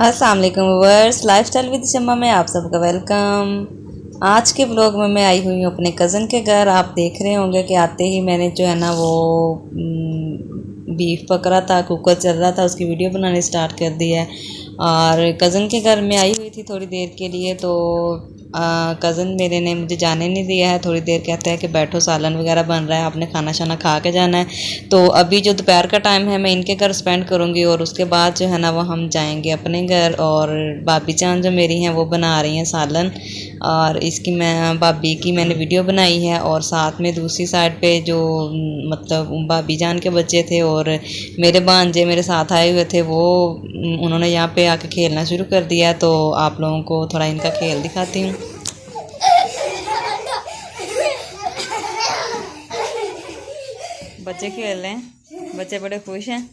अस्सलाम वालेकुम viewers, lifestyle with शम्मा में आप सबका वेलकम। आज के ब्लॉग में मैं आई हुई हूँ अपने कज़न के घर। आप देख रहे होंगे कि आते ही मैंने जो है ना वो बीफ पकड़ा था, कुकर चल रहा था, उसकी वीडियो बनाने स्टार्ट कर दी है। और कज़न के घर में आई हुई थी थोड़ी देर के लिए, तो कज़न मेरे ने मुझे जाने नहीं दिया है। थोड़ी देर कहता है कि बैठो, सालन वगैरह बन रहा है, आपने खाना शाना खा के जाना है। तो अभी जो दोपहर का टाइम है मैं इनके घर स्पेंड करूँगी और उसके बाद जो है ना वो हम जाएंगे अपने घर। और भाभी जान जो मेरी हैं वो बना रही हैं सालन, और इसकी मैं भाभी की मैंने वीडियो बनाई है। और साथ में दूसरी साइड पे जो मतलब भाभी जान के बच्चे थे और मेरे भांजे मेरे साथ आए हुए थे, वो उन्होंने यहाँ पे आके खेलना शुरू कर दिया है। तो आप लोगों को थोड़ा इनका खेल दिखाती हूँ। बच्चे खेल रहे हैं, बच्चे बड़े खुश हैं।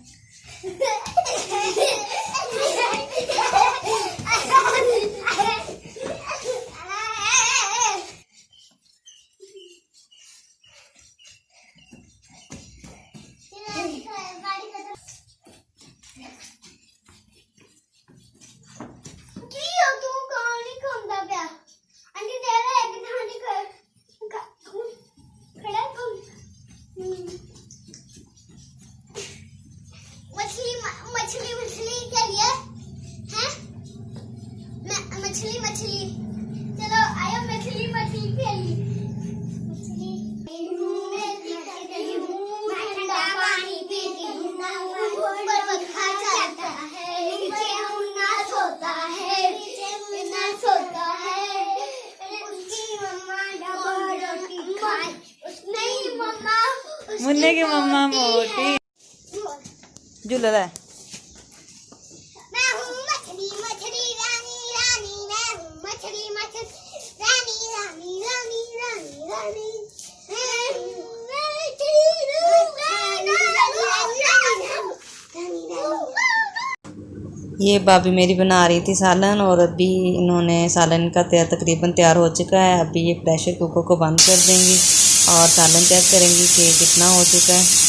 मछली चलो आयो, मछली खेली। मैं ठंडा पानी पीती हूँ, ऊपर पंखा चलता है, नीचे मुन्ना सोता है, उसकी मम्मा डबल रोटी खाए। नहीं मम्मा, मुन्ने की मम्मा मोटी झूला है। ये भाभी मेरी बना रही थी सालन, और अभी इन्होंने सालन का तकरीबन तैयार हो चुका है। अभी ये प्रेशर कुकर को बंद कर देंगी और सालन चेक करेंगी कि कितना हो चुका है।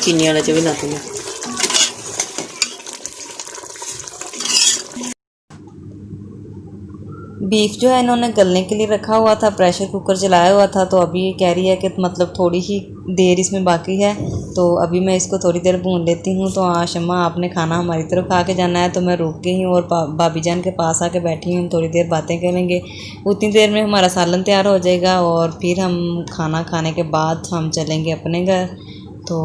चीनी वाला च भी ला दूंगा। बीफ जो है इन्होंने गलने के लिए रखा हुआ था, प्रेशर कुकर चलाया हुआ था। तो अभी ये कह रही है कि मतलब थोड़ी ही देर इसमें बाकी है, तो अभी मैं इसको थोड़ी देर भून लेती हूँ। तो हाँ शम्मा, आपने खाना हमारी तरफ खा के जाना है। तो मैं रुक गई हूँ और भाभी जान के पास आके बैठी हूँ, थोड़ी देर बातें करेंगे। उतनी देर में हमारा सालन तैयार हो जाएगा और फिर हम खाना खाने के बाद हम चलेंगे अपने घर। तो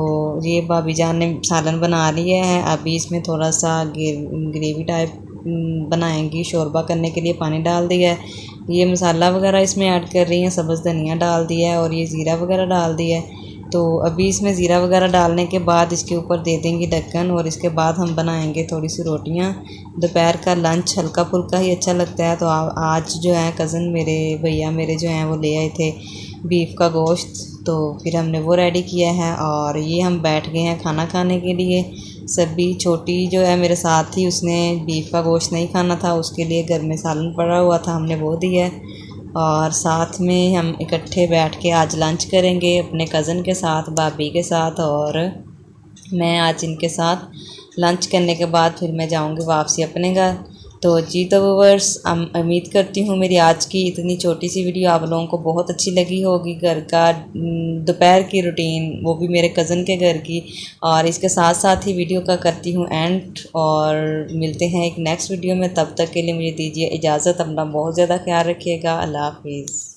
ये भाभी जान ने सालन बना लिया है। अभी इसमें थोड़ा सा ग्रेवी टाइप बनाएंगी, शोरबा करने के लिए पानी डाल दिया है। ये मसाला वगैरह इसमें ऐड कर रही हैं, सब्ज़ धनिया डाल दिया है और ये ज़ीरा वगैरह डाल दिया है। तो अभी इसमें ज़ीरा वगैरह डालने के बाद इसके ऊपर दे देंगी ढक्कन, और इसके बाद हम बनाएंगे थोड़ी सी रोटियां। दोपहर का लंच हल्का फुल्का ही अच्छा लगता है। तो आज जो है कज़न मेरे भैया मेरे जो हैं वो ले आए थे बीफ का गोश्त, तो फिर हमने वो रेडी किया है और ये हम बैठ गए हैं खाना खाने के लिए। सभी छोटी जो है मेरे साथ थी, उसने बीफ का गोश्त नहीं खाना था, उसके लिए घर में सालन पड़ा हुआ था, हमने वो दिया है। और साथ में हम इकट्ठे बैठ के आज लंच करेंगे अपने कज़न के साथ, भाभी के साथ, और मैं आज इनके साथ लंच करने के बाद फिर मैं जाऊंगी वापसी अपने घर। तो जी तो व्यूअर्स, उम्मीद करती हूँ मेरी आज की इतनी छोटी सी वीडियो आप लोगों को बहुत अच्छी लगी होगी। घर का दोपहर की रूटीन, वो भी मेरे कज़न के घर की, और इसके साथ साथ ही वीडियो का करती हूँ एंड। और मिलते हैं एक नेक्स्ट वीडियो में, तब तक के लिए मुझे दीजिए इजाज़त। अपना बहुत ज़्यादा ख्याल रखिएगा। अल्लाह हाफिज़।